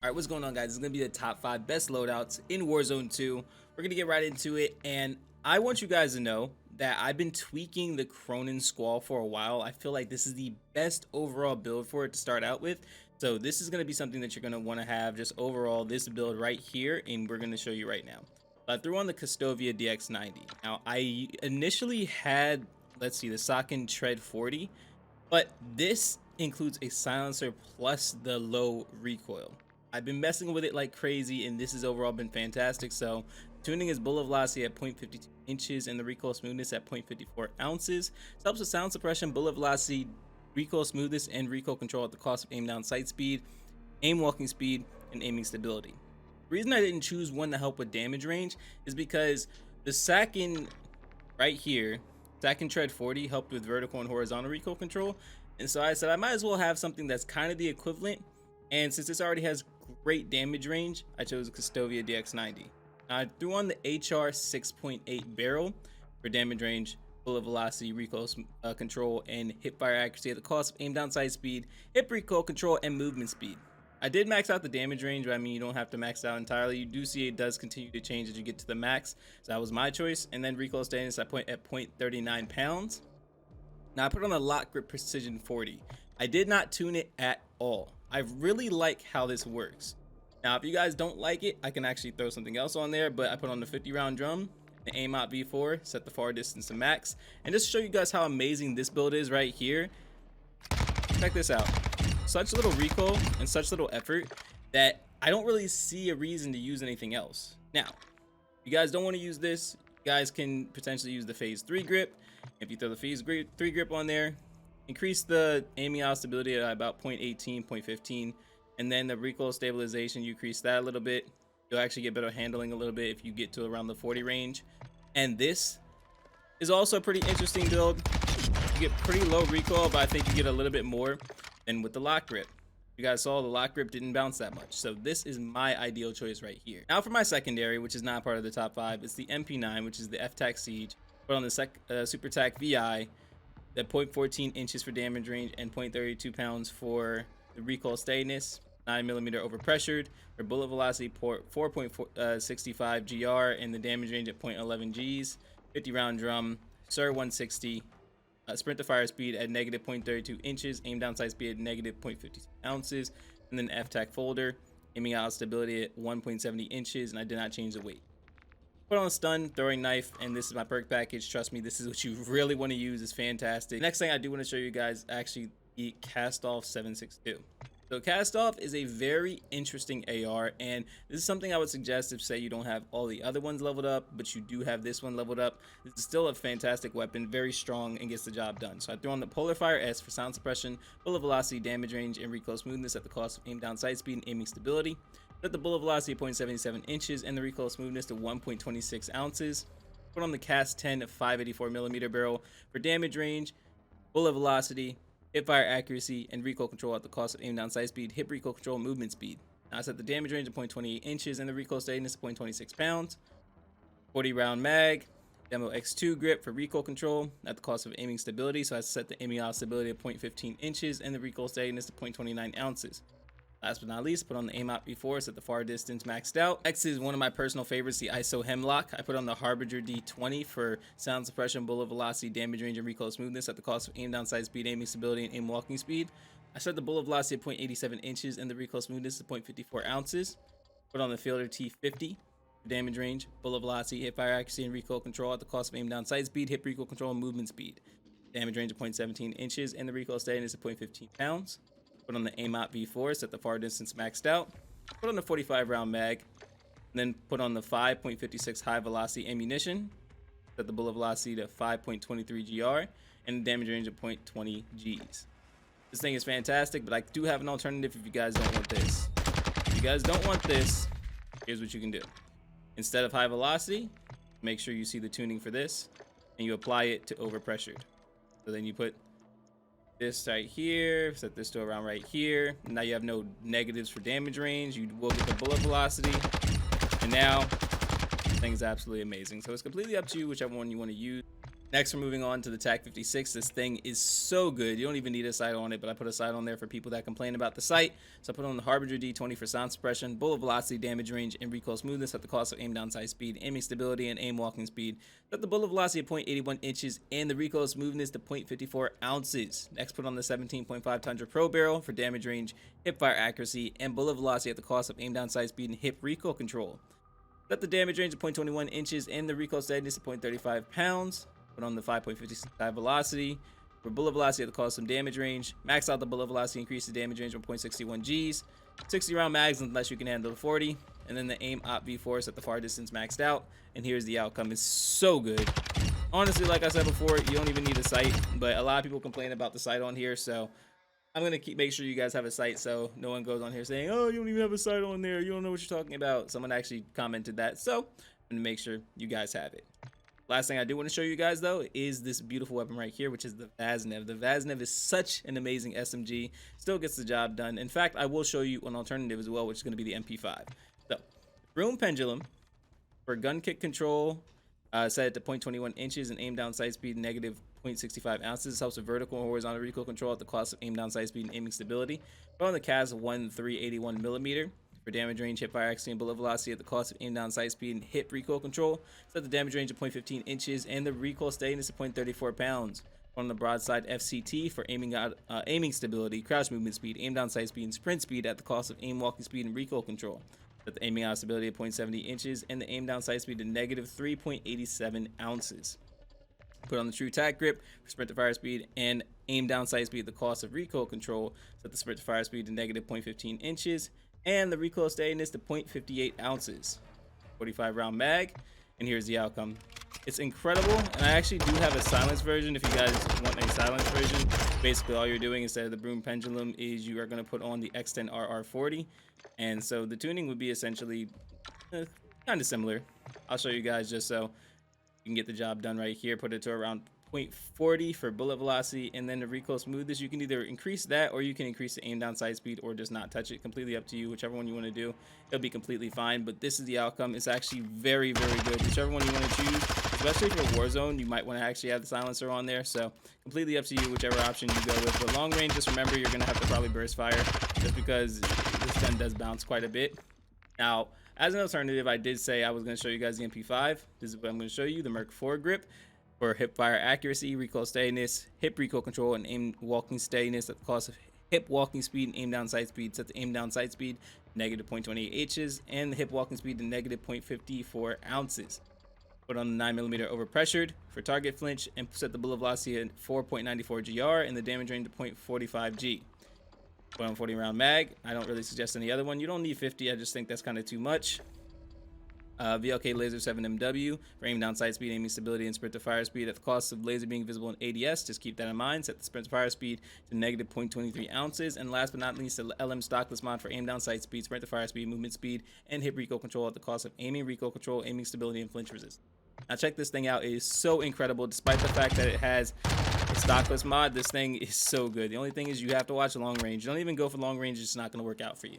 All right, what's going on, guys? This is gonna be the top 5 best loadouts in Warzone 2. We're gonna get right into it, and I want you guys to know that I've been tweaking the Cronin Squall for a while. I feel like this is the best overall build for it to start out with. So this is gonna be something that you're gonna want to have just overall this build right here, and we're gonna show you right now. I threw on the Kastovia DX90. Now I initially had, let's see, the Socken Tread 40, but this includes a silencer plus the low recoil. I've been messing with it like crazy, and this has overall been fantastic. So tuning is bullet velocity at 0.52 inches and the recoil smoothness at 0.54 ounces. This helps with sound suppression, bullet velocity, recoil smoothness, and recoil control at the cost of aim down sight speed, aim walking speed, and aiming stability. The reason I didn't choose one to help with damage range is because the Sakin right here, Sakin Tread 40, helped with vertical and horizontal recoil control. And so I said I might as well have something that's kind of the equivalent. And since this already has great damage range, I chose the Kastovia DX90. I threw on the HR 6.8 barrel for damage range, bullet velocity, recoil control, and hip fire accuracy at the cost of aim down sight speed, hip recoil control, and movement speed. I did max out the damage range, but I mean, you don't have to max out entirely. You do see it does continue to change as you get to the max. So that was my choice. And then recoil steadiness at 0.39 pounds. Now I put on the lock grip precision 40. I did not tune it at all. I really like how this works. Now, if you guys don't like it, I can actually throw something else on there, but I put on the 50 round drum, the aim out V4, set the far distance to max, and just show you guys how amazing this build is right here. Check this out. Such little recoil and such little effort that I don't really see a reason to use anything else. Now, if you guys don't want to use this, you guys can potentially use the phase 3 grip. If you throw the phase 3 grip on there, increase the aiming out stability at about 0.18, 0.15, and then the recoil stabilization, you increase that a little bit. You'll actually get better handling a little bit if you get to around the 40 range. And this is also a pretty interesting build. You get pretty low recoil, but I think you get a little bit more than with the lock grip. You guys saw the lock grip didn't bounce that much. So this is my ideal choice right here. Now for my secondary, which is not part of the top 5, it's the MP9, which is the FTAC Siege. Put on the Super TAC VI, at 0.14 inches for damage range and 0.32 pounds for the recoil steadiness, 9mm overpressured, for bullet velocity 4.65 GR and the damage range at 0.11 Gs, 50 round drum, SIR 160, sprint to fire speed at negative 0.32 inches, aim down sight speed at negative 0.52 ounces, and then FTAC folder, aiming out stability at 1.70 inches, and I did not change the weight. Put on a stun, throwing knife, and this is my perk package. Trust me, this is what you really want to use. It's fantastic. Next thing I do want to show you guys actually the Kastov 762. So Kastov is a very interesting AR, and this is something I would suggest if, say, you don't have all the other ones leveled up, but you do have this one leveled up. This is still a fantastic weapon, very strong, and gets the job done. So I threw on the Polar Fire S for sound suppression, bullet velocity, damage range, and recoil smoothness at the cost of aim down sight speed and aiming stability. Set the bullet velocity at 0.77 inches and the recoil smoothness to 1.26 ounces. Put on the Cast 10 584mm barrel for damage range, bullet velocity, hip fire accuracy, and recoil control at the cost of aim down sight speed, hip recoil control, movement speed. Now I set the damage range at 0.28 inches and the recoil steadiness to 0.26 pounds. 40 round mag, Demo X2 grip for recoil control at the cost of aiming stability. So I set the aiming out stability at 0.15 inches and the recoil steadiness to 0.29 ounces. Last but not least, put on the aim out before, set the far distance maxed out. Next is one of my personal favorites, the ISO Hemlock. I put on the Harbinger D20 for sound suppression, bullet velocity, damage range, and recoil smoothness at the cost of aim down sight speed, aiming stability, and aim walking speed. I set the bullet velocity at 0.87 inches and the recoil smoothness to 0.54 ounces. Put on the Fielder T50 for damage range, bullet velocity, hip fire accuracy, and recoil control at the cost of aim down sight speed, hip recoil control, and movement speed. Damage range of 0.17 inches and the recoil steadiness of 0.15 pounds. Put on the aim out V4, set the far distance maxed out. Put on the 45 round mag, and then put on the 5.56 high velocity ammunition. Set the bullet velocity to 5.23 GR and the damage range of 0.20 Gs. This thing is fantastic, but I do have an alternative if you guys don't want this. If you guys don't want this, here's what you can do. Instead of high velocity, make sure you see the tuning for this, and you apply it to overpressured. So then you put this right here, set this to around right here. Now you have no negatives for damage range. You will get the bullet velocity, and now this thing is absolutely amazing. So it's completely up to you whichever one you want to use. Next, we're moving on to the TAC 56. This thing is so good. You don't even need a sight on it, but I put a sight on there for people that complain about the sight. So I put on the Harbinger D20 for sound suppression, bullet velocity, damage range, and recoil smoothness at the cost of aim down sight speed, aiming stability, and aim walking speed. Set the bullet velocity at 0.81 inches and the recoil smoothness to 0.54 ounces. Next, put on the 17.5 Tundra Pro barrel for damage range, hip fire accuracy, and bullet velocity at the cost of aim down sight speed and hip recoil control. Set the damage range to 0.21 inches and the recoil steadiness to 0.35 pounds. Put on the 5.55 velocity for bullet velocity at the cost of damage range. Max out the bullet velocity, increase the damage range 1.61 Gs. 60 round mags unless you can handle the 40. And then the aim op V4 at the far distance maxed out. And here's the outcome. It's so good. Honestly, like I said before, you don't even need a sight, but a lot of people complain about the sight on here, so I'm gonna make sure you guys have a sight so no one goes on here saying, oh, you don't even have a sight on there, you don't know what you're talking about. Someone actually commented that, so I'm gonna make sure you guys have it. Last thing I do want to show you guys though is this beautiful weapon right here, which is the Vaznev. The Vaznev is such an amazing SMG, still gets the job done. In fact, I will show you an alternative as well, which is going to be the MP5. So, room pendulum for gun kick control, set it to 0.21 inches and aim down sight speed negative 0.65 ounces. This helps with vertical and horizontal recoil control at the cost of aim down sight speed and aiming stability. Put on the CAS 1381 millimeter. For damage range, hip fire accuracy, and bullet velocity at the cost of aim down sight speed and hip recoil control. Set the damage range of 0.15 inches and the recoil steadiness of 0.34 pounds. On the broadside FCT for aiming stability, crouch movement speed, aim down sight speed, and sprint speed at the cost of aim walking speed and recoil control. Set the aiming out stability at 0.70 inches and the aim down sight speed to negative 3.87 ounces. Put on the true tack grip for sprint to fire speed and aim down sight speed at the cost of recoil control. Set the sprint to fire speed to negative 0.15 inches. And the recoil steadiness to 0.58 ounces. 45 round mag, and here's the outcome. It's incredible, and I actually do have a silence version if you guys want a silence version. Basically all you're doing instead of the broom pendulum is you are going to put on the X10 RR40, and so the tuning would be essentially kind of similar. I'll show you guys just so you can get the job done right here. Put it to around 0.40 for bullet velocity, and then the recoil smoothness, you can either increase that or you can increase the aim down sight speed or just not touch it. Completely up to you. Whichever one you want to do, it'll be completely fine, but this is the outcome. It's actually very, very good. Whichever one you want to choose, especially for Warzone, you might want to actually have the silencer on there, so completely up to you whichever option you go with. But long range, just remember you're going to have to probably burst fire just because this gun does bounce quite a bit. Now, as an alternative, I did say I was going to show you guys the MP5. This is what I'm going to show you, the Merc 4 grip for hip fire accuracy, recoil steadiness, hip recoil control, and aim walking steadiness at the cost of hip walking speed and aim down sight speed. Set the aim down sight speed negative 0.28 inches and the hip walking speed to negative 0.54 ounces. Put on the 9mm overpressured for target flinch and set the bullet velocity at 4.94 GR and the damage range to 0.45 G. Put on 40 round mag. I don't really suggest any other one. You don't need 50. I just think that's kind of too much. VLK laser 7MW for aim down sight speed, aiming stability, and sprint to fire speed at the cost of laser being visible in ADS. Just keep that in mind. Set the sprint to fire speed to negative 0.23 ounces. And last but not least, the LM stockless mod for aim down sight speed, sprint to fire speed, movement speed, and hip recoil control at the cost of aiming recoil control, aiming stability, and flinch resist. Now check this thing out. It is so incredible. Despite the fact that it has a stockless mod, this thing is so good. The only thing is you have to watch long range. Don't even go for long range. It's not going to work out for you.